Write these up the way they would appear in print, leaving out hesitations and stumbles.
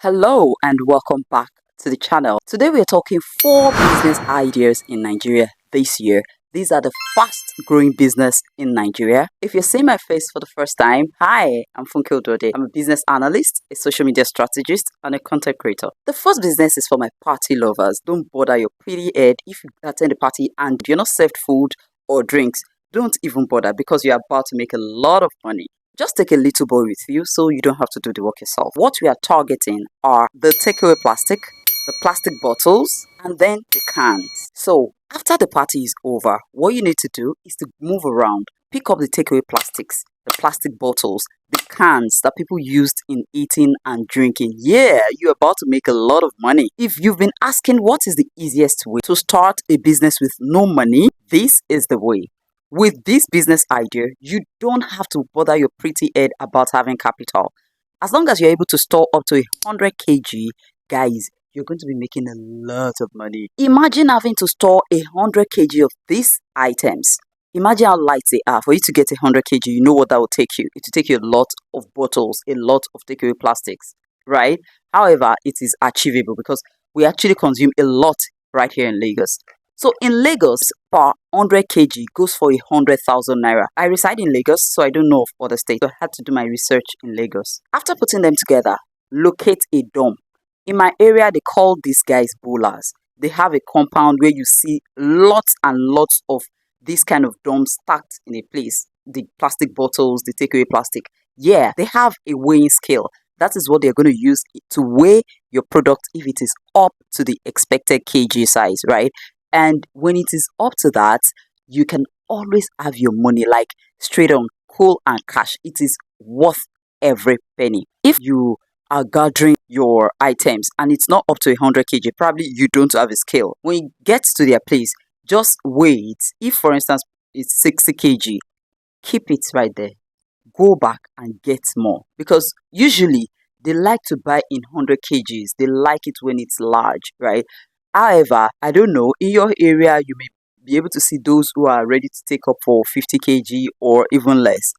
Hello and welcome back to the channel. Today we are talking 4 business ideas in Nigeria this year. These are the fast growing business in Nigeria. If you're seeing my face for the first time, hi, I'm Funke Odode. I'm a business analyst, a social media strategist, and a content creator. The first business is for my party lovers. Don't bother your pretty head if you attend a party and you're not served food or drinks. Don't even bother because you're about to make a lot of money. Just take a little boy with you so you don't have to do the work yourself. What we are targeting are the takeaway plastic, the plastic bottles, and then the cans. So after the party is over, what you need to do is to move around, pick up the takeaway plastics, the plastic bottles, the cans that people used in eating and drinking. Yeah, you're about to make a lot of money. If you've been asking what is the easiest way to start a business with no money, this is the way. With this business idea, you don't have to bother your pretty head about having capital. As long as you're able to store up to 100 kg, guys, you're going to be making a lot of money. Imagine having to store 100 kg of these items. Imagine how light they are. For you to get 100 kg, you know what that will take you. It will take you a lot of bottles, a lot of takeaway plastics, right? However, it is achievable because we actually consume a lot right here in Lagos. So in Lagos, per 100 kg goes for 100,000 naira. I reside in Lagos, so I don't know of other states. So I had to do my research in Lagos. After putting them together, locate a dump. In my area, they call these guys bowlers. They have a compound where you see lots and lots of these kind of dumps stacked in a place. The plastic bottles, the takeaway plastic. Yeah, they have a weighing scale. That is what they're going to use to weigh your product if it is up to the expected kg size, right? And when it is up to that, you can always have your money like straight on, cool and cash. It is worth every penny. If you are gathering your items and it's not up to 100 kg, probably you don't have a scale. When you get to their place, just wait. If, for instance, it's 60 kg, keep it right there. Go back and get more because usually they like to buy in 100 kgs. They like it when it's large, right? However, I don't know, in your area, you may be able to see those who are ready to take up for 50 kg or even less.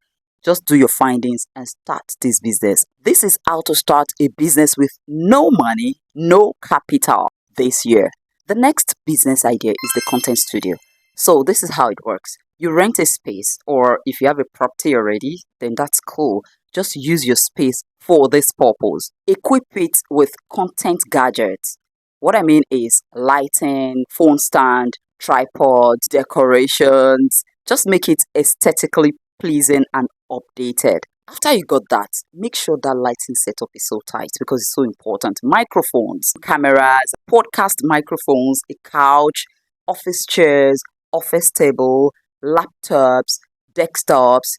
Just do your findings and start this business. This is how to start a business with no money, no capital this year. The next business idea is the content studio. So this is how it works. You rent a space, or if you have a property already, then that's cool. Just use your space for this purpose. Equip it with content gadgets. What I mean is lighting, phone stand, tripods, decorations. Just make it aesthetically pleasing and updated. After you got that, make sure that lighting setup is so tight because it's so important. Microphones, cameras, podcast microphones, a couch, office chairs, office table, laptops, desktops,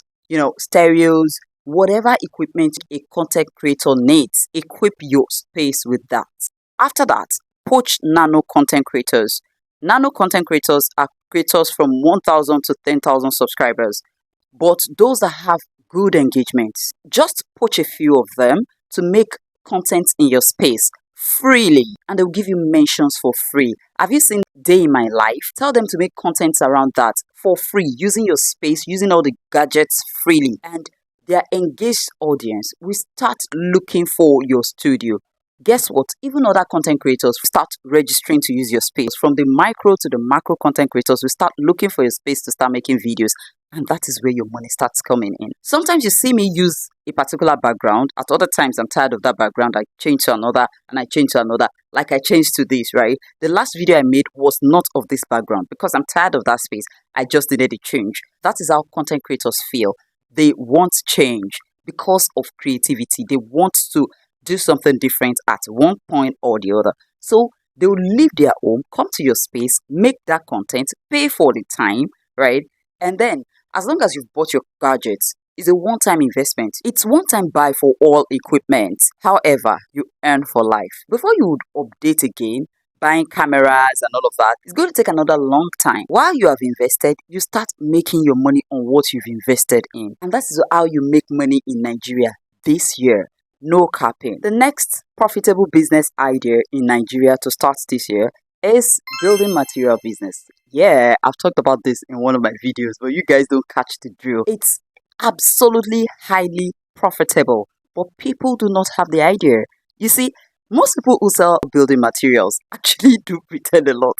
stereos, whatever equipment a content creator needs, equip your space with that. After that, poach nano content creators. Nano content creators are creators from 1,000 to 10,000 subscribers, but those that have good engagements. Just poach a few of them to make content in your space freely, and they'll give you mentions for free. Have you seen Day in My Life? Tell them to make content around that for free, using your space, using all the gadgets freely, and their engaged audience will start looking for your studio. Guess what? Even other content creators start registering to use your space. From the micro to the macro content creators will start looking for your space to start making videos. And that is where your money starts coming in. Sometimes you see me use a particular background. At other times, I'm tired of that background. I change to another and I change to another. Like I changed to this, right? The last video I made was not of this background because I'm tired of that space. I just needed a change. That is how content creators feel. They want change because of creativity. They want to do something different at one point or the other. So they will leave their home, come to your space, make that content, pay for the time, right? And then, as long as you've bought your gadgets, it's a one-time investment. It's one-time buy for all equipment. However, you earn for life. Before you would update again, buying cameras and all of that, it's going to take another long time. While you have invested, you start making your money on what you've invested in. And that is how you make money in Nigeria this year. No capping. The next profitable business idea in Nigeria to start this year is building material business. Yeah, I've talked about this in one of my videos, but you guys don't catch the drill. It's absolutely highly profitable, but people do not have the idea. You see, Most people who sell building materials actually do pretend a lot.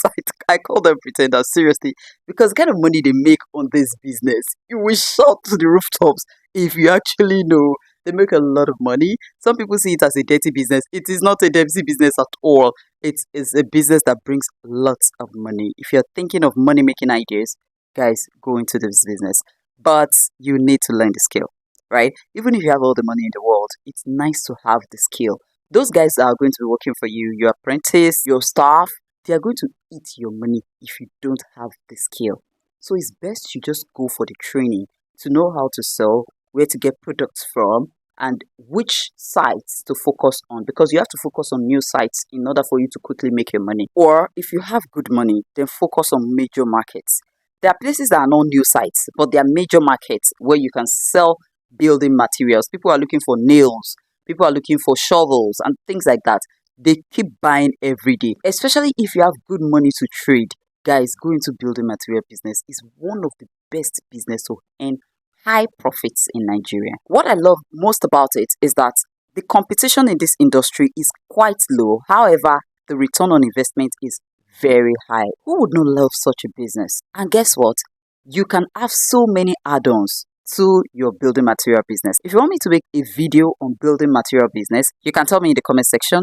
I call them pretenders, seriously, because the kind of money they make on this business, you will shout to the rooftops if you actually know they make a lot of money. Some people see it as a dirty business. It is not a dirty business at all. It is a business that brings lots of money. If you're thinking of money making ideas, guys, go into this business. But you need to learn the skill, right? Even if you have all the money in the world, it's nice to have the skill. Those guys are going to be working for you, your apprentice, your staff, they are going to eat your money if you don't have the skill. So it's best you just go for the training to know how to sell, where to get products from, and which sites to focus on, because you have to focus on new sites in order for you to quickly make your money. Or if you have good money, then focus on major markets. There are places that are not new sites, but there are major markets where you can sell building materials. People are looking for nails, people are looking for shovels and things like that. They keep buying every day, especially if you have good money to trade. Guys, going into building material business is one of the best business to earn high profits in Nigeria. What I love most about it is that the competition in this industry is quite low. However, the return on investment is very high. Who would not love such a business? And guess what? You can have so many add-ons to your building material business. If you want me to make a video on building material business, you can tell me in the comment section.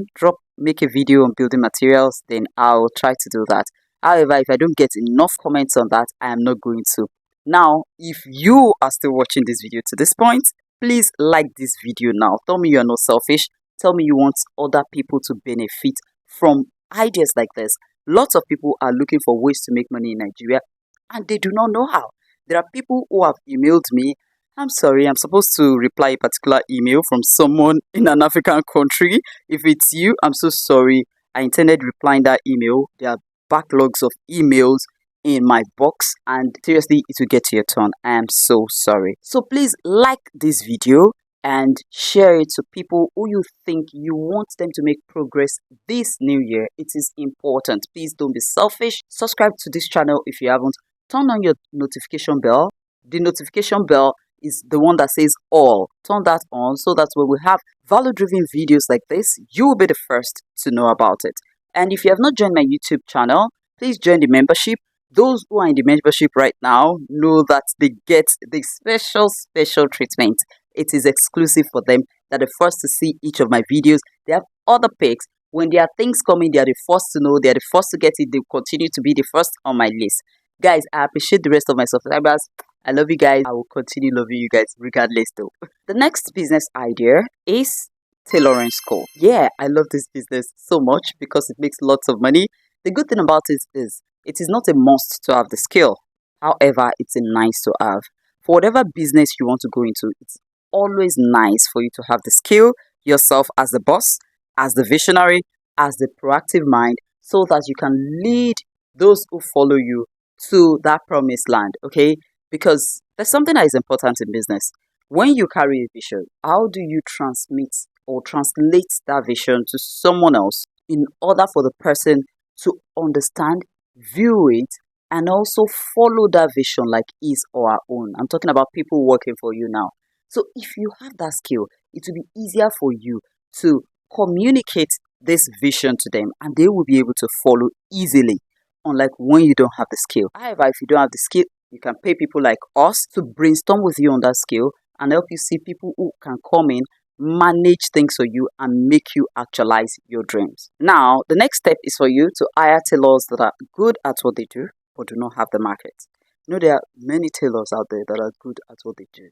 Make a video on building materials, then I'll try to do that. However, if I don't get enough comments on that, I am not going to. Now, if you are still watching this video to this point, please like this video now. Tell me you are not selfish. Tell me you want other people to benefit from ideas like this. Lots of people are looking for ways to make money in Nigeria and they do not know how. There are people who have emailed me. I'm sorry, I'm supposed to reply a particular email from someone in an African country. If it's you, I'm so sorry. I intended replying that email. There are backlogs of emails in my box and seriously it will get to your turn. I am so sorry. So please like this video and share it to people who you think you want them to make progress this new year. It is important. Please don't be selfish. Subscribe to this channel if you haven't. Turn on your notification bell. The notification bell is the one that says all. Turn that on so that when we have value-driven videos like this, you will be the first to know about it. And if you have not joined my YouTube channel, please join the membership. Those who are in the membership right now know that they get the special treatment. It is exclusive for them. They're the first to see each of my videos. They have other picks. When there are things coming, they are the first to know. They are the first to get it. They continue to be the first on my list. Guys, I appreciate the rest of my subscribers. I love you guys. I will continue loving you guys regardless though. The next business idea is tailoring school. Yeah, I love this business so much because it makes lots of money. The good thing about it is not a must to have the skill. However, it's a nice to have. For whatever business you want to go into, it's always nice for you to have the skill yourself as the boss, as the visionary, as the proactive mind, so that you can lead those who follow you to that promised land, okay? Because there's something that is important in business. When you carry a vision, how do you transmit or translate that vision to someone else in order for the person to understand, view it, and also follow that vision like his or her own? I'm talking about people working for you now. So if you have that skill, it will be easier for you to communicate this vision to them and they will be able to follow easily, unlike when you don't have the skill. However, if you don't have the skill, you can pay people like us to brainstorm with you on that skill and help you see people who can come in, manage things for you and make you actualize your dreams. Now, the next step is for you to hire tailors that are good at what they do but do not have the market. You know, there are many tailors out there that are good at what they do,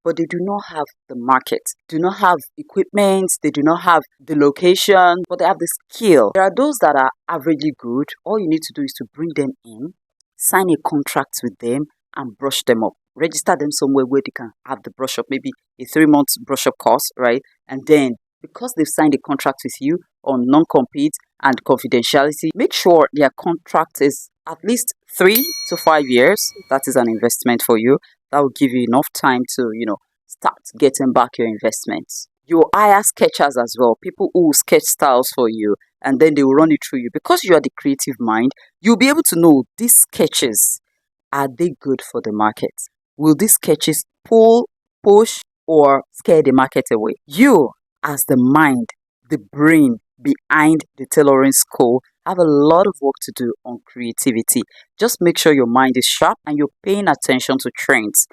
but they do not have the market, do not have equipment, they do not have the location, but they have the skill. There are those that are averagely good. All you need to do is to bring them in, sign a contract with them and brush them up. Register them somewhere where they can have the brush up, maybe a 3-month brush up course, right? And then because they've signed a contract with you on non-compete and confidentiality, make sure their contract is at least 3 to 5 years. That is an investment for you. That will give you enough time to, start getting back your investments. You hire sketchers as well, people who will sketch styles for you, and then they will run it through you. Because you are the creative mind, you'll be able to know these sketches, are they good for the market? Will these sketches pull, push, or scare the market away? You, as the mind, the brain, behind the tailoring school have a lot of work to do on creativity. Just make sure your mind is sharp and you're paying attention to trends.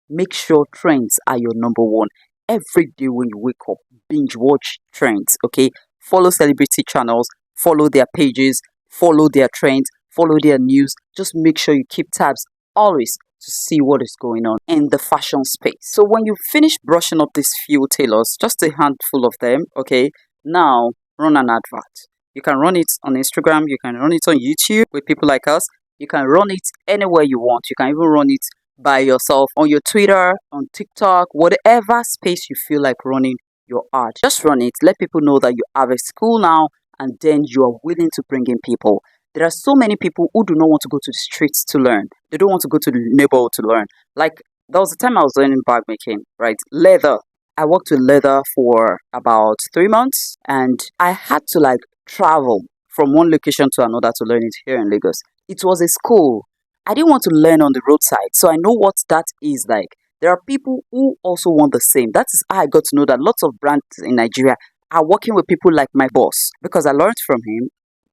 Make sure trends are your number one. Every day when you wake up, binge watch trends, okay? Follow celebrity channels, follow their pages, follow their trends, follow their news. Just make sure you keep tabs always to see what is going on in the fashion space. So when you finish brushing up these few tailors, just a handful of them, okay, now run an advert. You can run it on Instagram, you can run it on YouTube with people like us, you can run it anywhere you want. You can even run it by yourself on your Twitter, on TikTok, whatever space you feel like running your art. Just run it. Let people know that you have a school now and then you are willing to bring in people. There are so many people who do not want to go to the streets to learn. They don't want to go to the neighborhood to learn. Like, there was a time I was learning bag making, right? Leather. I worked with leather for about 3 months and I had to like travel from one location to another to learn it here in Lagos. It was a school. I didn't want to learn on the roadside, so I know what that is like. There are people who also want the same. That is how I got to know that lots of brands in Nigeria are working with people like my boss because I learned from him.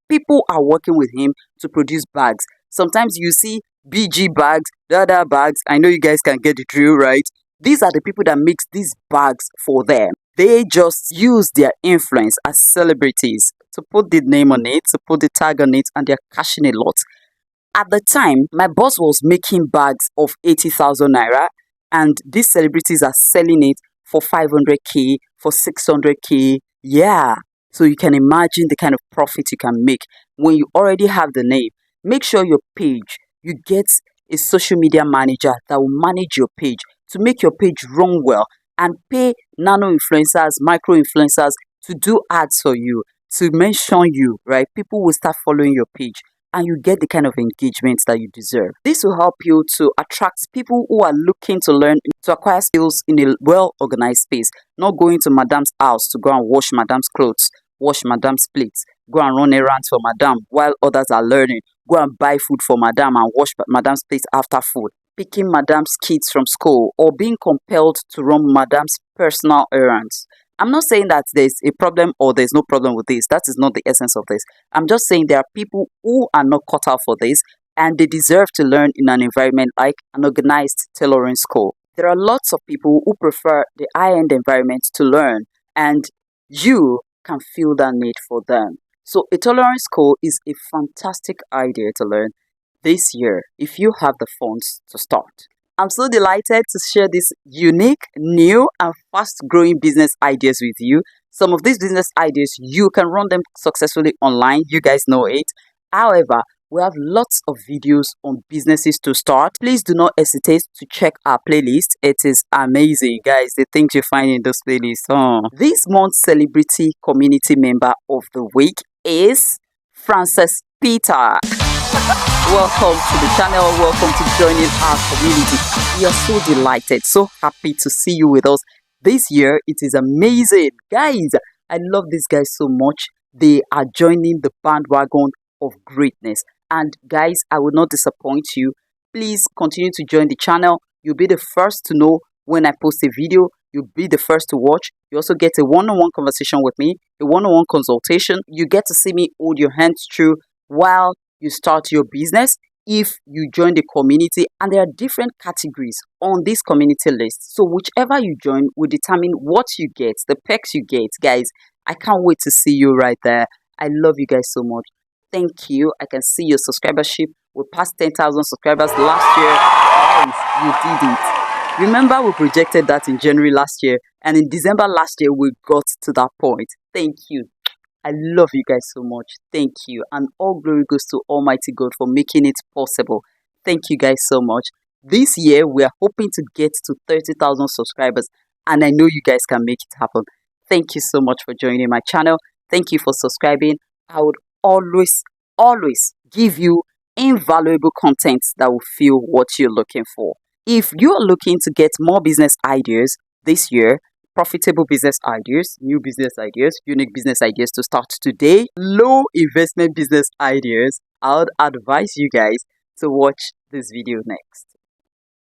People are working with him to produce bags. Sometimes you see BG bags, the other bags. I know you guys can get the drill, right? These are the people that makes these bags for them. They just use their influence as celebrities to put the name on it, to put the tag on it, and they're cashing a lot. At the time, my boss was making bags of 80,000 naira, and these celebrities are selling it for 500k, for 600k. Yeah. So you can imagine the kind of profit you can make when you already have the name. Make sure your page, you get a social media manager that will manage your page to make your page run well and pay nano influencers, micro influencers to do ads for you, to mention you, right? People will start following your page and you get the kind of engagement that you deserve. This will help you to attract people who are looking to learn, to acquire skills in a well-organized space, not going to madam's house to go and wash madam's clothes, wash madam's plates, go and run errands for madam while others are learning, go and buy food for madam and wash madam's plates after food, picking madam's kids from school, or being compelled to run madam's personal errands. I'm not saying that there's a problem or there's no problem with this. That is not the essence of this. I'm just saying there are people who are not cut out for this and they deserve to learn in an environment like an organized tailoring school. There are lots of people who prefer the high-end environment to learn and you can feel that need for them. So a tailoring school is a fantastic idea to learn this year if you have the funds to start. I'm so delighted to share this unique, new and fast-growing business ideas with you. Some of these business ideas, you can run them successfully online. You guys know it. However, we have lots of videos on businesses to start. Please do not hesitate to check our playlist. It is amazing, guys. The things you find in this playlist. This month's celebrity community member of the week is Frances Peter. Welcome to the channel. Welcome to joining our community. We are so delighted, so happy to see you with us this year. It is amazing, guys. I love these guys so much. They are joining the bandwagon of greatness. And guys, I will not disappoint you. Please continue to join the channel. You'll be the first to know when I post a video. You'll be the first to watch. You also get a one-on-one conversation with me, a one-on-one consultation. You get to see me hold your hands through while you start your business if you join the community, and there are different categories on this community list. So whichever you join will determine what you get, the perks you get. Guys, I can't wait to see you right there. I love you guys so much. Thank you. I can see your subscribership. We passed 10,000 subscribers last year. Guys, you did it. Remember, we projected that in January last year, and in December last year, we got to that point. Thank you. I love you guys so much. Thank you. And all glory goes to Almighty God for making it possible. Thank you guys so much. This year, we are hoping to get to 30,000 subscribers. And I know you guys can make it happen. Thank you so much for joining my channel. Thank you for subscribing. I would always give you invaluable content that will fill what you're looking for. If you're looking to get more business ideas this year, profitable business ideas, new business ideas, unique business ideas to start today, low investment business ideas, I would advise you guys to watch this video next.